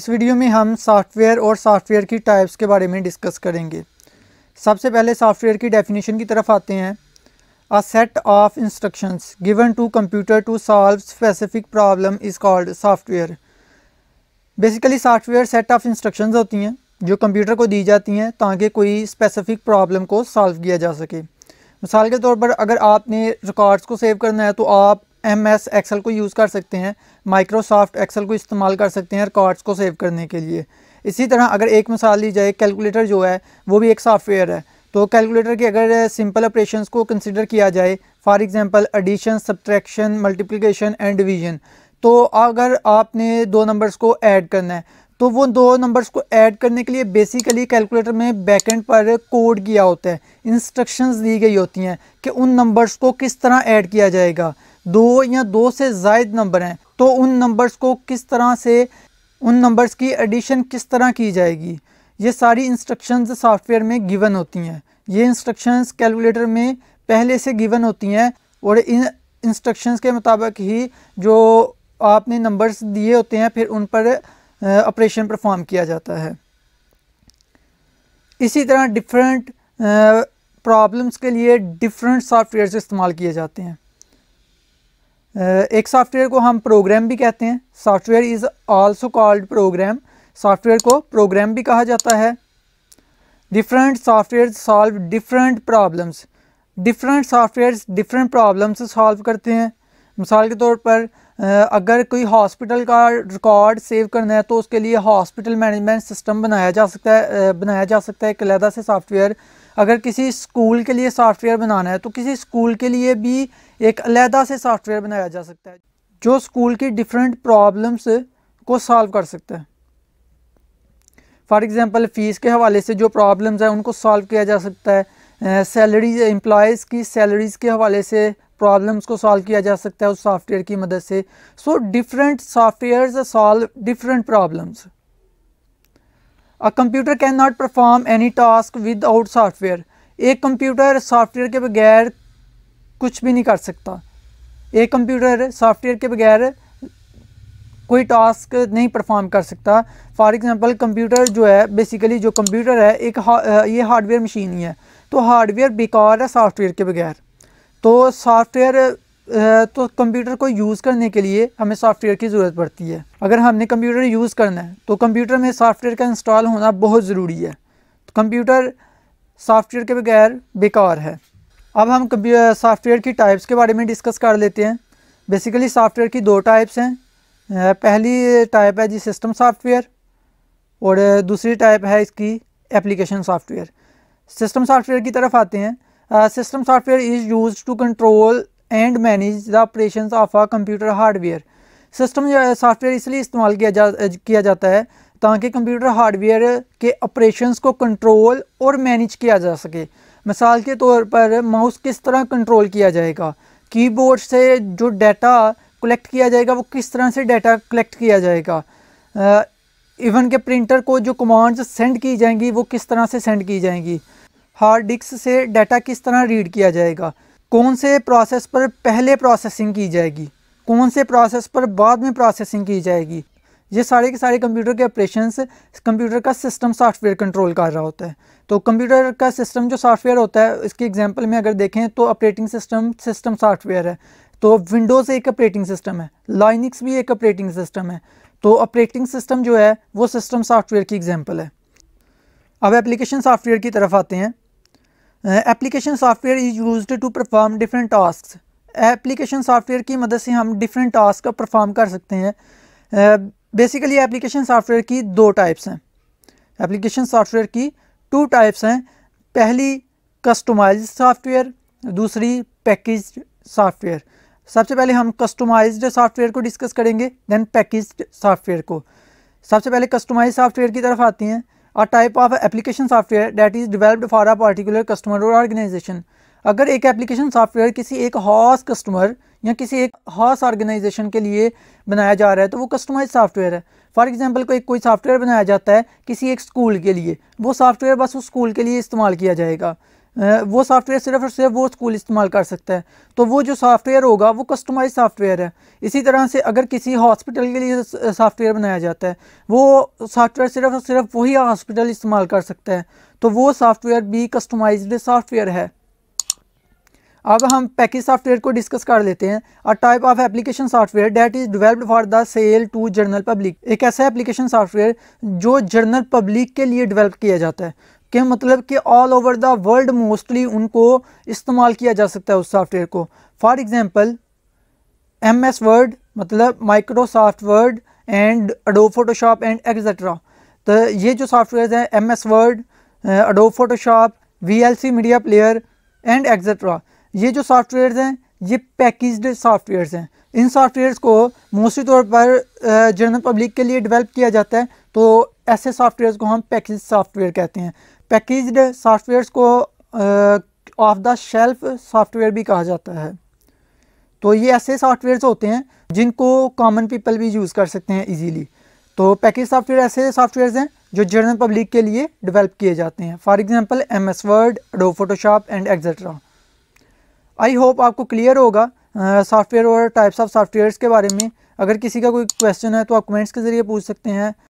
इस वीडियो में हम सॉफ्टवेयर और सॉफ्टवेयर की टाइप्स के बारे में डिस्कस करेंगे। सबसे पहले सॉफ्टवेयर की डेफिनेशन की तरफ आते हैं। A set of instructions given to computer to solve specific problem is called software. Basically software set of instructions होती हैं जो कंप्यूटर को दी जाती हैं ताकि कोई स्पेसिफिक प्रॉब्लम को सॉल्व किया जा सके। मिसाल के तौर पर अगर आपने रिकॉर्ड्स को सेव करना है तो आप MS एक्सेल को यूज़ कर सकते हैं, माइक्रोसॉफ्ट एक्सेल को इस्तेमाल कर सकते हैं रिकॉर्ड्स को सेव करने के लिए। इसी तरह अगर एक मिसाल ली जाए, कैलकुलेटर जो है वो भी एक सॉफ्टवेयर है। तो कैलकुलेटर के अगर सिंपल ऑपरेशंस को कंसिडर किया जाए, for example addition, subtraction, multiplication and division, तो अगर आपने दो नंबर्स को ऐड करना है तो वो दो नंबर्स को ऐड करने के लिए बेसिकली कैलकुलेटर में बैकएंड पर कोड किया होता है, इंस्ट्रक्शंस दी गई होती हैं कि उन नंबर्स को किस तरह ऐड किया जाएगा। दो या दो से ज़ायद नंबर हैं तो उन नंबर्स को किस तरह से, उन नंबर्स की एडिशन किस तरह की जाएगी, ये सारी इंस्ट्रक्शंस सॉफ्टवेयर में गिवन होती हैं। ये इंस्ट्रक्शंस कैलकुलेटर में पहले से गिवन होती हैं और इन इंस्ट्रक्शंस के मुताबिक ही जो आपने नंबर्स दिए होते हैं फिर उन पर ऑपरेशन परफॉर्म किया जाता है। इसी तरह डिफरेंट प्रॉब्लम्स के लिए डिफरेंट सॉफ्टवेयर इस्तेमाल किए जाते हैं। एक सॉफ्टवेयर को हम प्रोग्राम भी कहते हैं। Software is also called programme. Software को प्रोग्राम भी कहा जाता है। Different software solve different problems. Different software different problems solve करते हैं। मिसाल के तौर पर अगर कोई हॉस्पिटल का रिकॉर्ड सेव करना है तो उसके लिए हॉस्पिटल मैनेजमेंट सिस्टम बनाया जा सकता है एक अलग से सॉफ्टवेयर। अगर किसी स्कूल के लिए सॉफ्टवेयर बनाना है तो किसी स्कूल के लिए भी एक अलग से सॉफ्टवेयर बनाया जा सकता है जो स्कूल की डिफरेंट प्रॉब्लम्स को सॉल्व कर सकता है। फॉर एग्जांपल फ़ीस के हवाले से जो प्रॉब्लम्स हैं उनको सॉल्व किया जा सकता है। सैलरीज, एम्प्लॉयज़ की सैलरीज़ के हवाले से प्रॉब्लम्स को सॉल्व किया जा सकता है उस सॉफ्टवेयर की मदद से। So different softwares solve different problems. A computer can not perform any task without software. एक कंप्यूटर सॉफ्टवेयर के बगैर कुछ भी नहीं कर सकता। एक कंप्यूटर सॉफ्टवेयर के बगैर कोई टास्क नहीं परफॉर्म कर सकता। फॉर एग्जांपल कंप्यूटर जो है, बेसिकली जो कंप्यूटर है ये हार्डवेयर मशीन ही है, तो हार्डवेयर बेकार है सॉफ्टवेयर के बगैर। तो सॉफ्टवेयर तो कंप्यूटर को यूज़ करने के लिए हमें सॉफ्टवेयर की ज़रूरत पड़ती है। अगर हमने कंप्यूटर यूज़ करना है तो कंप्यूटर में सॉफ्टवेयर का इंस्टॉल होना बहुत ज़रूरी है। तो कंप्यूटर सॉफ्टवेयर के बगैर बेकार है। अब हम सॉफ्टवेयर की टाइप्स के बारे में डिस्कस कर लेते हैं। बेसिकली सॉफ्टवेयर की दो टाइप्स हैं। पहली टाइप है जी सिस्टम सॉफ्टवेयर और दूसरी टाइप है इसकी एप्लीकेशन सॉफ्टवेयर। सिस्टम सॉफ्टवेयर की तरफ आते हैं। System software is used to control and manage the operations of a computer hardware. System software इसलिए इस्तेमाल किया जाता है ताकि कंप्यूटर हार्डवेयर के ऑपरेशंस को कंट्रोल और मैनेज किया जा सके। मिसाल के तौर पर माउस किस तरह कंट्रोल किया जाएगा, कीबोर्ड से जो डाटा कलेक्ट किया जाएगा वो किस तरह से डाटा कलेक्ट किया जाएगा, इवन के प्रिंटर को जो कमांड्स सेंड की जाएंगी वो किस तरह से सेंड की जाएंगी, हार्ड डिस्क से डाटा किस तरह रीड किया जाएगा, कौन से प्रोसेस पर पहले प्रोसेसिंग की जाएगी, कौन से प्रोसेस पर बाद में प्रोसेसिंग की जाएगी, ये सारे के सारे कंप्यूटर के ऑपरेशंस कंप्यूटर का सिस्टम सॉफ्टवेयर कंट्रोल कर रहा होता है। तो कंप्यूटर का सिस्टम जो सॉफ्टवेयर होता है, इसके एग्जांपल में अगर देखें तो ऑपरेटिंग सिस्टम सॉफ्टवेयर है। तो विंडोज़ एक ऑपरेटिंग सिस्टम है, लाइनक्स भी एक ऑपरेटिंग सिस्टम है। तो ऑपरेटिंग सिस्टम जो है वो सिस्टम सॉफ्टवेयर की एग्जांपल है। अब एप्लीकेशन सॉफ्टवेयर की तरफ आते हैं। Application software is used to perform different task. Application software की मदद से हम डिफरेंट टास्क का परफॉर्म कर सकते हैं। बेसिकली एप्लीकेशन सॉफ्टवेयर की दो टाइप्स हैं। एप्लीकेशन सॉफ्टवेयर की टू टाइप्स हैं। पहली कस्टमाइज्ड सॉफ्टवेयर, दूसरी पैकेज्ड सॉफ्टवेयर। सबसे पहले हम कस्टमाइज्ड सॉफ्टवेयर को डिस्कस करेंगे, देन पैकेज्ड सॉफ्टवेयर को। सबसे पहले कस्टमाइज्ड सॉफ्टवेयर की तरफ आती हैं। A type of application software that is developed for a particular customer और ऑर्गेनाइजेशन। अगर एक एप्लीकेशन सॉफ्टवेयर किसी एक खास कस्टमर या किसी एक खास ऑर्गेनाइजेशन के लिए बनाया जा रहा है तो वो कस्टमाइज सॉफ्टवेयर है। फॉर एग्जांपल कोई सॉफ्टवेयर बनाया जाता है किसी एक स्कूल के लिए, वो सॉफ्टवेयर बस उस स्कूल के लिए इस्तेमाल किया जाएगा। वो सॉफ्टवेयर सिर्फ और सिर्फ वो स्कूल इस्तेमाल कर सकता है। तो वो जो सॉफ्टवेयर होगा वो कस्टमाइज सॉफ्टवेयर है। इसी तरह से अगर किसी हॉस्पिटल के लिए सॉफ्टवेयर बनाया जाता है, वो सॉफ्टवेयर सिर्फ और सिर्फ वही हॉस्पिटल इस्तेमाल कर सकता है, तो वो सॉफ्टवेयर भी कस्टमाइज्ड सॉफ्टवेयर है। अब हम पैकेज सॉफ्टवेयर को डिस्कस कर लेते हैं। A type of application software that is developed for the sale to general public. एक ऐसा एप्लीकेशन सॉफ्टवेयर जो जनरल पब्लिक के लिए डेवलप किया जाता है, कि मतलब कि all over the world mostly उनको इस्तेमाल किया जा सकता है उस सॉफ्टवेयर को। फॉर एग्जांपल MS वर्ड, मतलब Microsoft Word and Adobe Photoshop and etcetera. तो ये जो सॉफ्टवेयर हैं MS Word, Adobe Photoshop, VLC media player and etcetera, ये जो सॉफ्टवेयर्स हैं ये पैकेज्ड सॉफ्टवेयर्स हैं। इन सॉफ्टवेयर्स को मोस्टली तौर पर जनरल पब्लिक के लिए डेवलप किया जाता है, तो ऐसे सॉफ्टवेयर्स को हम पैकेज सॉफ्टवेयर कहते हैं। पैकेज्ड सॉफ्टवेयर्स को ऑफ द शेल्फ सॉफ्टवेयर भी कहा जाता है। तो ये ऐसे सॉफ्टवेयर्स होते हैं जिनको कॉमन पीपल भी यूज़ कर सकते हैं इजीली। तो पैकेज सॉफ्टवेयर ऐसे सॉफ्टवेयर्स हैं जो जनरल पब्लिक के लिए डेवलप किए जाते हैं। For example MS Word, Adobe Photoshop and etcetera. I hope आपको क्लियर होगा सॉफ्टवेयर और टाइप्स ऑफ सॉफ्टवेयर्स के बारे में। अगर किसी का कोई क्वेश्चन है तो आप कमेंट्स के ज़रिए पूछ सकते हैं।